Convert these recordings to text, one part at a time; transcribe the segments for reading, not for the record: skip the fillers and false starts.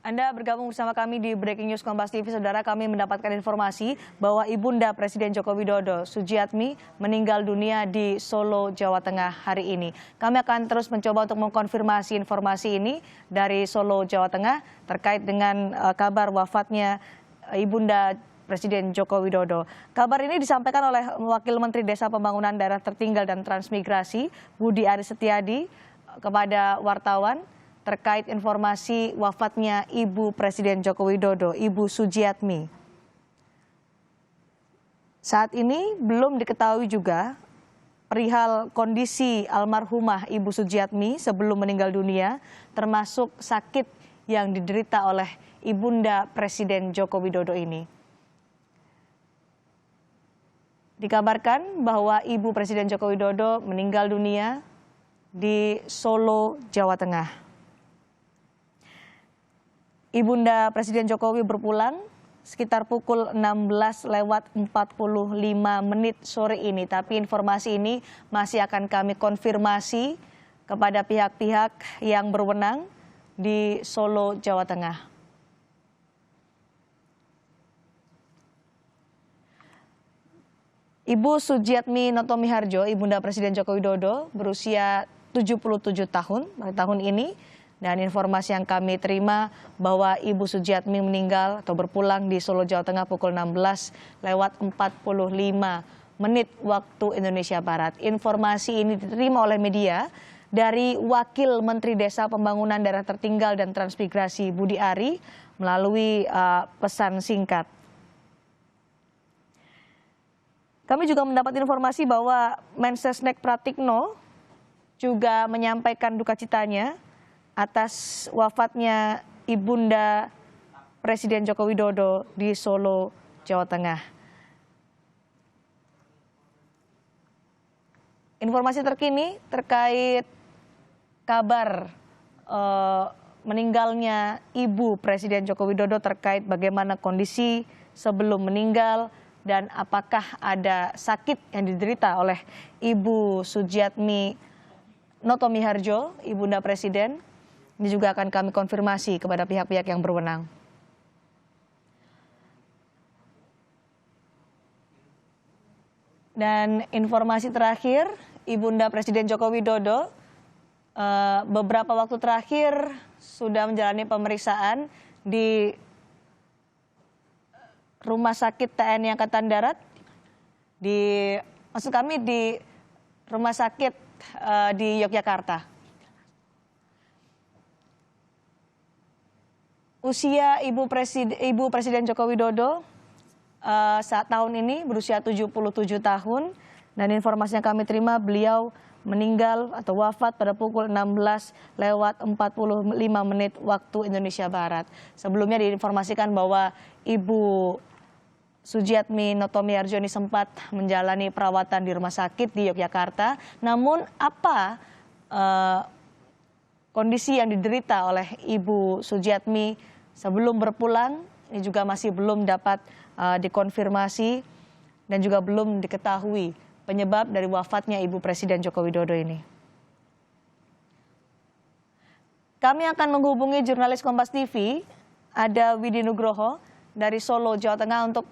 Anda bergabung bersama kami di Breaking News Kompas TV. Saudara, kami mendapatkan informasi bahwa Ibunda Presiden Joko Widodo, Sujiatmi, meninggal dunia di Solo, Jawa Tengah hari ini. Kami akan terus mencoba untuk mengkonfirmasi informasi ini dari Solo, Jawa Tengah terkait dengan kabar wafatnya Ibunda Presiden Joko Widodo. Kabar ini disampaikan oleh Wakil Menteri Desa Pembangunan Daerah Tertinggal dan Transmigrasi, Budi Aris Setiadi, kepada wartawan terkait informasi wafatnya Ibu Presiden Joko Widodo, Ibu Sujiatmi. Saat ini belum diketahui juga perihal kondisi almarhumah Ibu Sujiatmi sebelum meninggal dunia, termasuk sakit yang diderita oleh Ibunda Presiden Joko Widodo ini. Dikabarkan bahwa Ibu Presiden Joko Widodo meninggal dunia di Solo, Jawa Tengah. Ibunda Presiden Jokowi berpulang sekitar pukul 16:45 sore ini. Tapi informasi ini masih akan kami konfirmasi kepada pihak-pihak yang berwenang di Solo, Jawa Tengah. Ibu Sujiatmi Notomiharjo, Ibunda Presiden Joko Widodo, berusia 77 tahun pada tahun ini. Dan informasi yang kami terima bahwa Ibu Sujiatmi meninggal atau berpulang di Solo, Jawa Tengah pukul 16:45 waktu Indonesia Barat. Informasi ini diterima oleh media dari Wakil Menteri Desa Pembangunan Daerah Tertinggal dan Transmigrasi Budi Ari melalui pesan singkat. Kami juga mendapat informasi bahwa Mensesnek Pratikno juga menyampaikan duka citanya atas wafatnya Ibunda Presiden Joko Widodo di Solo, Jawa Tengah. Informasi terkini terkait kabar meninggalnya Ibu Presiden Joko Widodo terkait bagaimana kondisi sebelum meninggal dan apakah ada sakit yang diderita oleh Ibu Sujiatmi Notomiharjo, Ibunda Presiden. Ini juga akan kami konfirmasi kepada pihak-pihak yang berwenang. Dan informasi terakhir, Ibunda Presiden Joko Widodo beberapa waktu terakhir sudah menjalani pemeriksaan di Rumah Sakit TNI Angkatan Darat, di Rumah Sakit di Yogyakarta. Usia Ibu Presiden Joko Widodo saat tahun ini berusia 77 tahun dan informasi yang kami terima beliau meninggal atau wafat pada pukul 16:45 waktu Indonesia Barat. Sebelumnya diinformasikan bahwa Ibu Sujiatmi Notomiharjo ini sempat menjalani perawatan di rumah sakit di Yogyakarta. Namun apa kondisi yang diderita oleh Ibu Sujiatmi sebelum berpulang ini juga masih belum dapat dikonfirmasi dan juga belum diketahui penyebab dari wafatnya Ibu Presiden Joko Widodo ini. Kami akan menghubungi jurnalis Kompas TV, ada Widi Nugroho dari Solo, Jawa Tengah untuk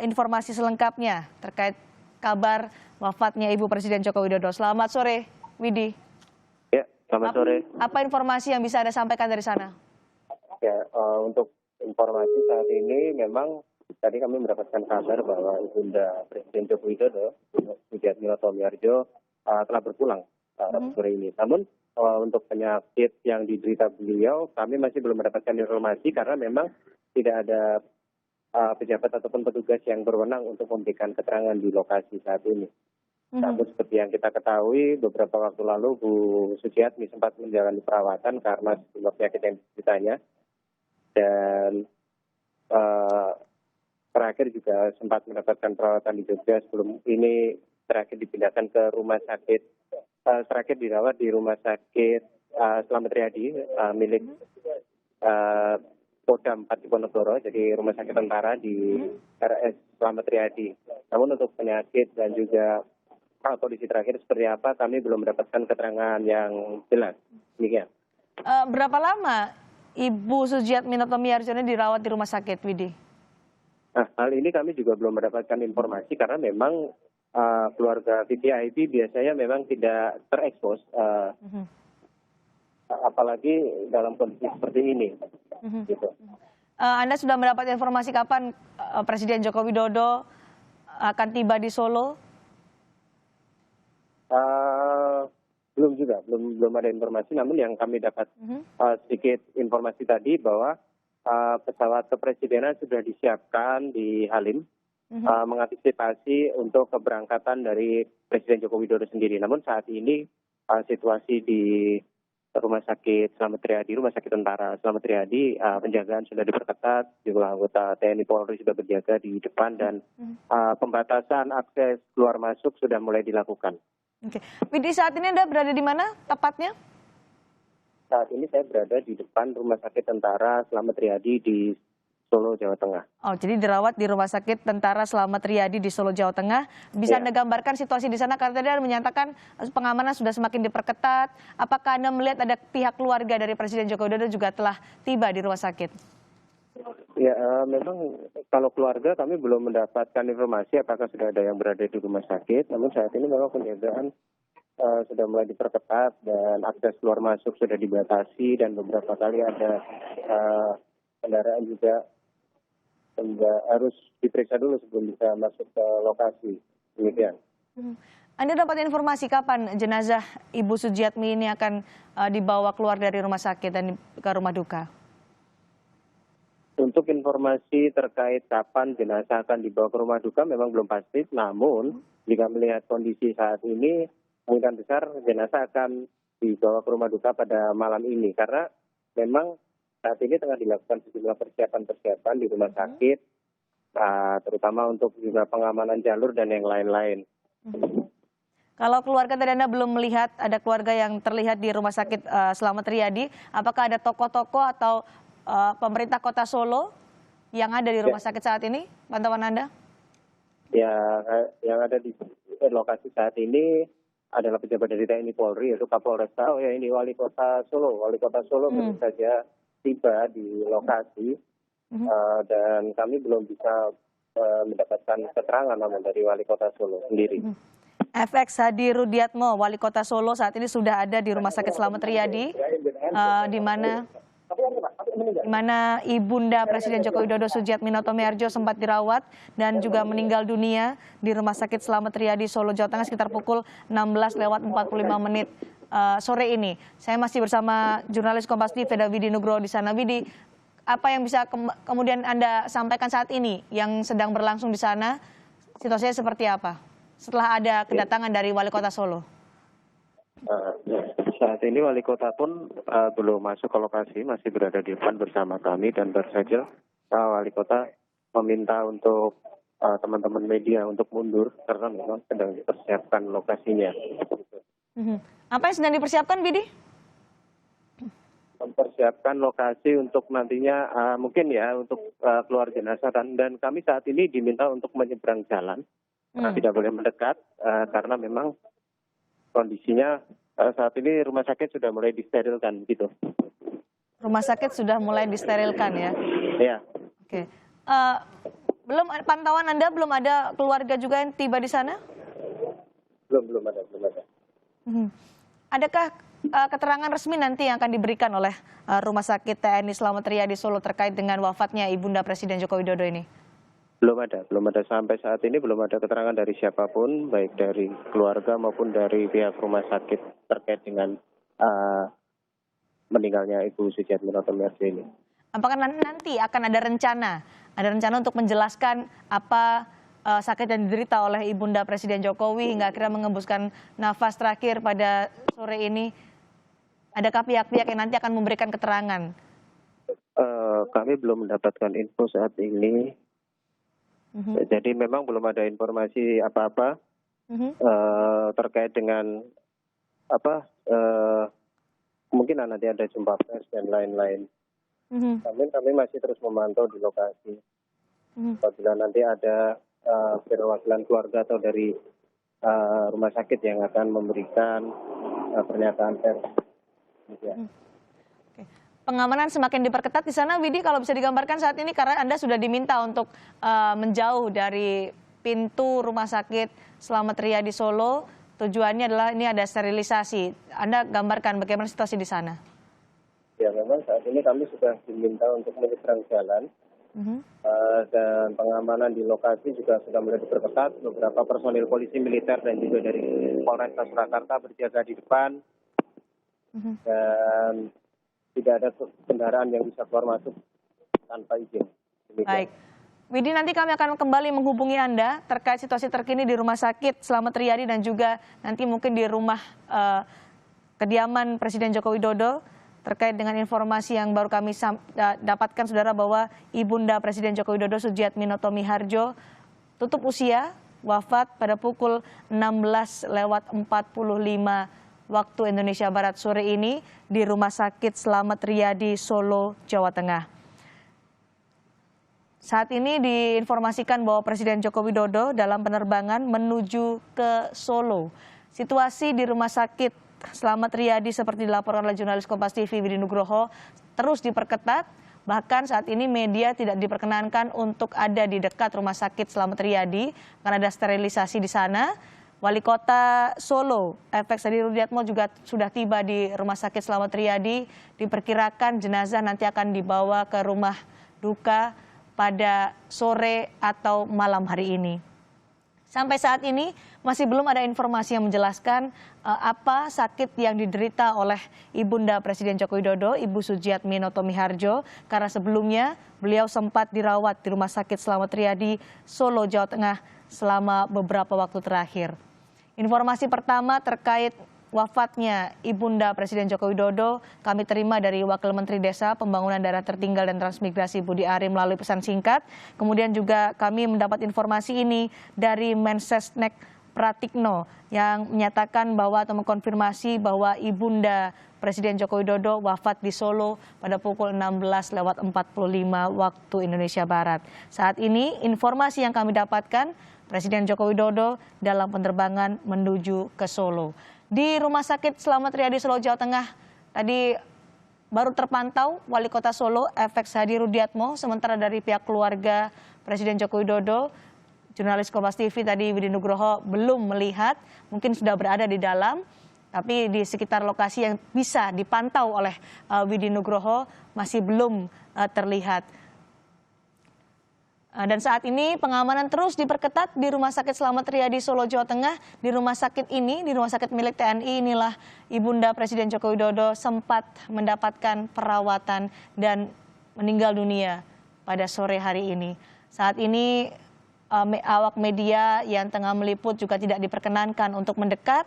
informasi selengkapnya terkait kabar wafatnya Ibu Presiden Joko Widodo. Selamat sore, Widi. Selamat sore. Apa informasi yang bisa Anda sampaikan dari sana? Ya, untuk informasi saat ini memang tadi kami mendapatkan kabar bahwa Ibunda Presiden Joko Widodo, Sujiatmi Notomiharjo, telah berpulang sore ini. Namun untuk penyakit yang diderita beliau, kami masih belum mendapatkan informasi karena memang tidak ada pejabat ataupun petugas yang berwenang untuk memberikan keterangan di lokasi saat ini. Namun seperti yang kita ketahui, beberapa waktu lalu Bu Sujiatmi sempat menjalani perawatan karena sejumlah penyakit yang dideritanya. Dan terakhir juga sempat mendapatkan perawatan di Jogja sebelum ini terakhir dipindahkan ke rumah sakit, terakhir dirawat di rumah sakit Slamet Riyadi milik Kodam 4 Diponegoro, jadi rumah sakit tentara di RS Slamet Riyadi. Namun untuk penyakit dan juga kondisi terakhir seperti apa, kami belum mendapatkan keterangan yang jelas. Demikian. Berapa lama Ibu Sujiatmi Notomiarjo ini dirawat di rumah sakit, Widi? Nah, hal ini kami juga belum mendapatkan informasi karena memang keluarga VVIP biasanya memang tidak terekspos, Mhm. apalagi dalam kondisi seperti ini. Mhm. Gitu. Anda sudah mendapat informasi kapan Presiden Joko Widodo akan tiba di Solo? Belum juga, belum ada informasi. Namun yang kami dapat Mhm. sedikit informasi tadi bahwa pesawat kepresidenan sudah disiapkan di Halim, Mhm. mengantisipasi untuk keberangkatan dari Presiden Joko Widodo sendiri. Namun saat ini situasi di Rumah Sakit Slamet Riyadi, Rumah Sakit Tentara Slamet Riyadi, penjagaan sudah diperketat, jumlah anggota TNI Polri sudah berjaga di depan dan pembatasan akses keluar masuk sudah mulai dilakukan. Oke, Widi, saat ini Anda berada di mana tepatnya? Saat ini saya berada di depan Rumah Sakit Tentara Slamet Riyadi di Solo, Jawa Tengah. Oh, jadi dirawat di Rumah Sakit Tentara Slamet Riyadi di Solo, Jawa Tengah. Bisa Anda gambarkan situasi di sana? Karena tadi Anda menyatakan pengamanan sudah semakin diperketat. Apakah Anda melihat ada pihak keluarga dari Presiden Joko Widodo juga telah tiba di rumah sakit? Ya, memang kalau keluarga kami belum mendapatkan informasi apakah sudah ada yang berada di rumah sakit. Namun saat ini memang penjagaan sudah mulai diperketat dan akses keluar masuk sudah dibatasi dan beberapa kali ada kendaraan juga harus diperiksa dulu sebelum bisa masuk ke lokasi. Demikian. Anda dapat informasi kapan jenazah Ibu Sujiatmi ini akan dibawa keluar dari rumah sakit dan ke rumah duka? Untuk informasi terkait kapan jenazah akan dibawa ke rumah duka memang belum pasti. Namun jika melihat kondisi saat ini, kemungkinan besar jenazah akan dibawa ke rumah duka pada malam ini. Karena memang saat ini tengah dilakukan sejumlah persiapan di rumah sakit, terutama untuk juga pengamanan jalur dan yang lain-lain. Kalau keluarga tadi Anda belum melihat ada keluarga yang terlihat di Rumah Sakit Slamet Riyadi, apakah ada tokoh-tokoh atau pemerintah Kota Solo yang ada di rumah sakit saat ini, pantauan Anda? Ya, yang ada di lokasi saat ini adalah pejabat dari TNI Polri, yaitu Kapolresta. Oh ya, ini Wali Kota Solo. Wali Kota Solo baru saja tiba di lokasi dan kami belum bisa mendapatkan keterangan namun dari Wali Kota Solo sendiri. FX Hadi Rudiatmo, Wali Kota Solo saat ini sudah ada di Rumah Sakit Slamet Riyadi, di mana Ibunda Presiden Joko Widodo Sujiatmi Notomiarjo sempat dirawat dan juga meninggal dunia di Rumah Sakit Slamet Riyadi Solo, Jawa Tengah sekitar pukul 16:45 sore ini. Saya masih bersama jurnalis Kompas TV Widi Nugroho di sana. Widi, apa yang bisa kemudian Anda sampaikan saat ini yang sedang berlangsung di sana? Situasinya seperti apa setelah ada kedatangan dari Wali Kota Solo? Saat ini Wali Kota pun belum masuk ke lokasi, masih berada di depan bersama kami dan baru saja Wali Kota meminta untuk teman-teman media untuk mundur karena memang sedang dipersiapkan lokasinya. Apa yang sedang dipersiapkan, Widi? Mempersiapkan lokasi untuk nantinya mungkin ya untuk keluar jenazah dan kami saat ini diminta untuk menyeberang jalan, tidak boleh mendekat karena memang kondisinya saat ini rumah sakit sudah mulai disterilkan gitu. Rumah sakit sudah mulai disterilkan ya? Iya. Oke. Belum pantauan Anda belum ada keluarga juga yang tiba di sana? Belum ada. Adakah keterangan resmi nanti yang akan diberikan oleh Rumah Sakit TNI Slamet Riyadi Solo terkait dengan wafatnya Ibunda Presiden Joko Widodo ini? Belum ada sampai saat ini belum ada keterangan dari siapapun, baik dari keluarga maupun dari pihak rumah sakit terkait dengan meninggalnya Ibu Sujiatmi Notomiarjo ini. Apakah nanti akan ada rencana untuk menjelaskan apa sakit yang diderita oleh Ibunda Presiden Jokowi hingga akhirnya mengembuskan nafas terakhir pada sore ini? Adakah pihak-pihak yang nanti akan memberikan keterangan? Kami belum mendapatkan info saat ini. Jadi memang belum ada informasi apa-apa terkait dengan mungkin nanti ada jumpa pers dan lain-lain. Kami masih terus memantau di lokasi. Apabila nanti ada perwakilan keluarga atau dari rumah sakit yang akan memberikan pernyataan pers. pengamanan semakin diperketat di sana, Widi, kalau bisa digambarkan saat ini karena Anda sudah diminta untuk menjauh dari pintu Rumah Sakit Slamet Riyadi Solo. Tujuannya adalah ini ada sterilisasi. Anda gambarkan bagaimana situasi di sana. Ya, memang saat ini kami sudah diminta untuk menyeberang jalan. Dan pengamanan di lokasi juga sudah mulai diperketat. Beberapa personil polisi militer dan juga dari Polresta Surakarta berjaga di depan. Dan tidak ada kendaraan yang bisa keluar masuk tanpa izin. Demikian. Baik. Widi, nanti kami akan kembali menghubungi Anda terkait situasi terkini di Rumah Sakit Slamet Riyadi dan juga nanti mungkin di rumah kediaman Presiden Joko Widodo. Terkait dengan informasi yang baru kami dapatkan, saudara, bahwa Ibunda Presiden Joko Widodo Sujiatmi Noto Miharjo tutup usia, wafat pada pukul 16.45 waktu Indonesia Barat sore ini di Rumah Sakit Slamet Riyadi Solo, Jawa Tengah. Saat ini diinformasikan bahwa Presiden Joko Widodo dalam penerbangan menuju ke Solo. Situasi di Rumah Sakit Slamet Riyadi seperti dilaporkan oleh jurnalis Kompas TV Widi Nugroho terus diperketat. Bahkan saat ini media tidak diperkenankan untuk ada di dekat Rumah Sakit Slamet Riyadi karena ada sterilisasi di sana. Wali Kota Solo, FX Hadi Rudiatmo juga sudah tiba di Rumah Sakit Slamet Riyadi. Diperkirakan jenazah nanti akan dibawa ke rumah duka pada sore atau malam hari ini. Sampai saat ini masih belum ada informasi yang menjelaskan apa sakit yang diderita oleh Ibunda Presiden Joko Widodo, Ibu Sujiatmi Noto Miharjo, karena sebelumnya beliau sempat dirawat di Rumah Sakit Slamet Riyadi, Solo, Jawa Tengah selama beberapa waktu terakhir. Informasi pertama terkait wafatnya Ibunda Presiden Joko Widodo kami terima dari Wakil Menteri Desa, Pembangunan Daerah Tertinggal dan Transmigrasi Budi Ari melalui pesan singkat. Kemudian juga kami mendapat informasi ini dari Mensesnek Pratikno yang menyatakan bahwa atau mengkonfirmasi bahwa Ibunda Presiden Joko Widodo wafat di Solo pada pukul 16.45 waktu Indonesia Barat. Saat ini informasi yang kami dapatkan, Presiden Joko Widodo dalam penerbangan menuju ke Solo. Di Rumah Sakit Slamet Riyadi Solo, Jawa Tengah, tadi baru terpantau Wali Kota Solo, FX Hadi Rudiatmo, sementara dari pihak keluarga Presiden Joko Widodo, jurnalis Kompas TV tadi Widi Nugroho belum melihat, mungkin sudah berada di dalam, tapi di sekitar lokasi yang bisa dipantau oleh Widi Nugroho masih belum terlihat. Dan saat ini pengamanan terus diperketat di Rumah Sakit Slamet Riyadi Solo, Jawa Tengah. Di rumah sakit ini, di rumah sakit milik TNI inilah Ibunda Presiden Joko Widodo sempat mendapatkan perawatan dan meninggal dunia pada sore hari ini. Saat ini awak media yang tengah meliput juga tidak diperkenankan untuk mendekat.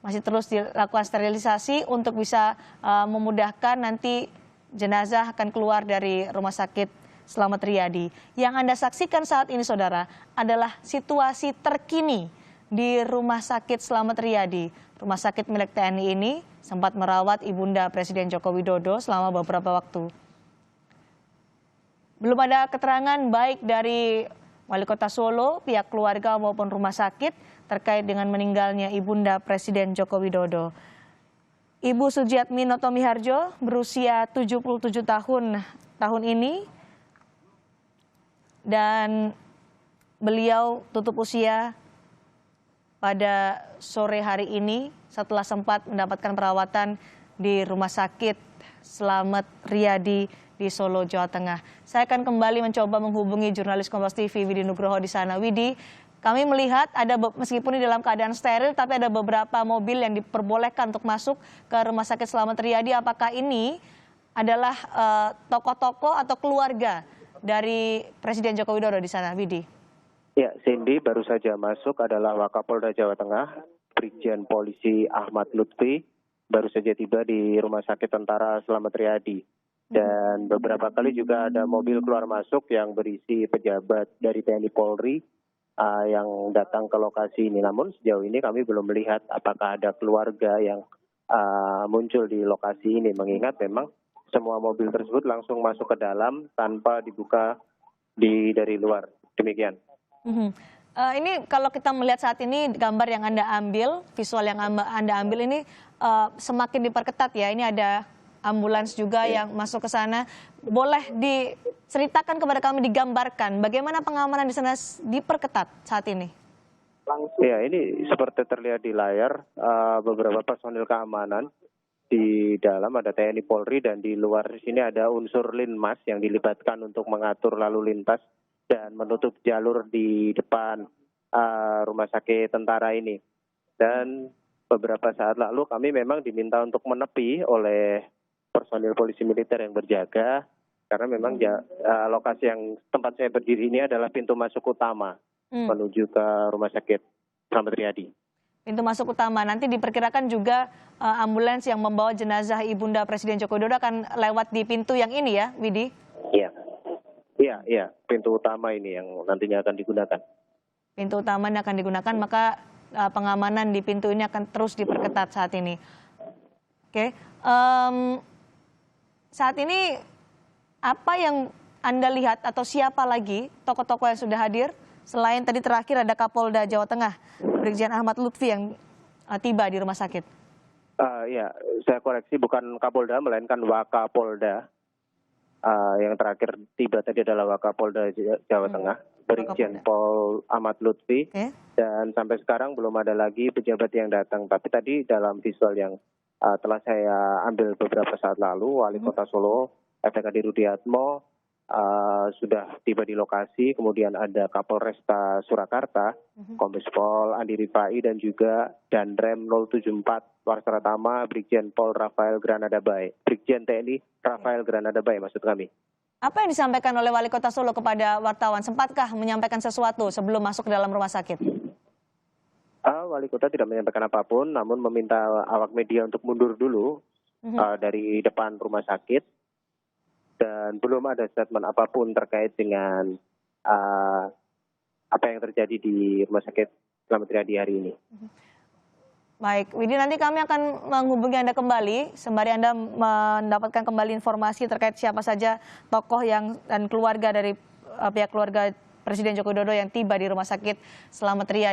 Masih terus dilakukan sterilisasi untuk bisa memudahkan nanti jenazah akan keluar dari Rumah Sakit Slamet Riyadi. Yang Anda saksikan saat ini, saudara, adalah situasi terkini di Rumah Sakit Slamet Riyadi. Rumah sakit milik TNI ini sempat merawat Ibunda Presiden Joko Widodo selama beberapa waktu. Belum ada keterangan baik dari Wali Kota Solo, pihak keluarga maupun rumah sakit terkait dengan meninggalnya Ibunda Presiden Joko Widodo. Ibu Sujiatmi Noto Miharjo berusia 77 tahun ini, dan beliau tutup usia pada sore hari ini setelah sempat mendapatkan perawatan di Rumah Sakit Slamet Riyadi di Solo, Jawa Tengah. Saya akan kembali mencoba menghubungi jurnalis Kompas TV Widi Nugroho di sana. Widi, kami melihat ada meskipun di dalam keadaan steril, tapi ada beberapa mobil yang diperbolehkan untuk masuk ke Rumah Sakit Slamet Riyadi. Apakah ini adalah tokoh-tokoh atau keluarga dari Presiden Joko Widodo di sana, Widi? Ya, Cindy, baru saja masuk adalah Wakapolda Jawa Tengah, Brigjen Polisi Ahmad Lutfi, baru saja tiba di Rumah Sakit Tentara Slamet Riyadi. Dan beberapa kali juga ada mobil keluar masuk yang berisi pejabat dari TNI Polri yang datang ke lokasi ini. Namun sejauh ini kami belum melihat apakah ada keluarga yang muncul di lokasi ini, mengingat memang semua mobil tersebut langsung masuk ke dalam tanpa dibuka dari luar. Demikian. Ini kalau kita melihat saat ini gambar yang Anda ambil, visual yang Anda ambil ini semakin diperketat ya. Ini ada ambulans juga yang masuk ke sana. Boleh diceritakan kepada kami, digambarkan bagaimana pengamanan di sana diperketat saat ini? Ya, ini seperti terlihat di layar, beberapa personil keamanan. Di dalam ada TNI Polri dan di luar sini ada unsur Linmas yang dilibatkan untuk mengatur lalu lintas dan menutup jalur di depan rumah sakit tentara ini. Dan beberapa saat lalu kami memang diminta untuk menepi oleh personil polisi militer yang berjaga, karena memang lokasi yang tempat saya berdiri ini adalah pintu masuk utama menuju ke rumah sakit Slamet Riyadi. Pintu masuk utama, nanti diperkirakan juga ambulans yang membawa jenazah Ibunda Presiden Joko Widodo akan lewat di pintu yang ini ya, Widi? Iya, pintu utama ini yang nantinya akan digunakan. Pintu utama yang akan digunakan, maka pengamanan di pintu ini akan terus diperketat saat ini. Oke. Saat ini apa yang Anda lihat atau siapa lagi tokoh-tokoh yang sudah hadir selain tadi terakhir ada Kapolda Jawa Tengah Brigjen Ahmad Lutfi yang tiba di rumah sakit? Ya, saya koreksi, bukan Kapolda melainkan Wakapolda. Yang terakhir tiba tadi adalah Wakapolda Jawa Tengah, Brigjen Pol Ahmad Lutfi. Dan sampai sekarang belum ada lagi pejabat yang datang. Tapi tadi dalam visual yang telah saya ambil beberapa saat lalu, Wali Kota Solo, FKD Rudiatmo, sudah tiba di lokasi. Kemudian ada Kapolresta Surakarta, Kombes Pol Andi Rifai, dan juga Danrem 074 Warsaratama Brigjen Pol Rafael Granada Bay, Brigjen TNI Rafael Granada Bay maksud kami. Apa yang disampaikan oleh Wali Kota Solo kepada wartawan? Sempatkah menyampaikan sesuatu sebelum masuk ke dalam rumah sakit? Wali Kota tidak menyampaikan apapun, namun meminta awak media untuk mundur dulu dari depan rumah sakit. Dan belum ada statement apapun terkait dengan apa yang terjadi di Rumah Sakit Slamet Riyadi hari ini. Baik, Widi, nanti kami akan menghubungi Anda kembali sembari Anda mendapatkan kembali informasi terkait siapa saja tokoh dan keluarga dari pihak keluarga Presiden Joko Widodo yang tiba di Rumah Sakit Slamet Riyadi.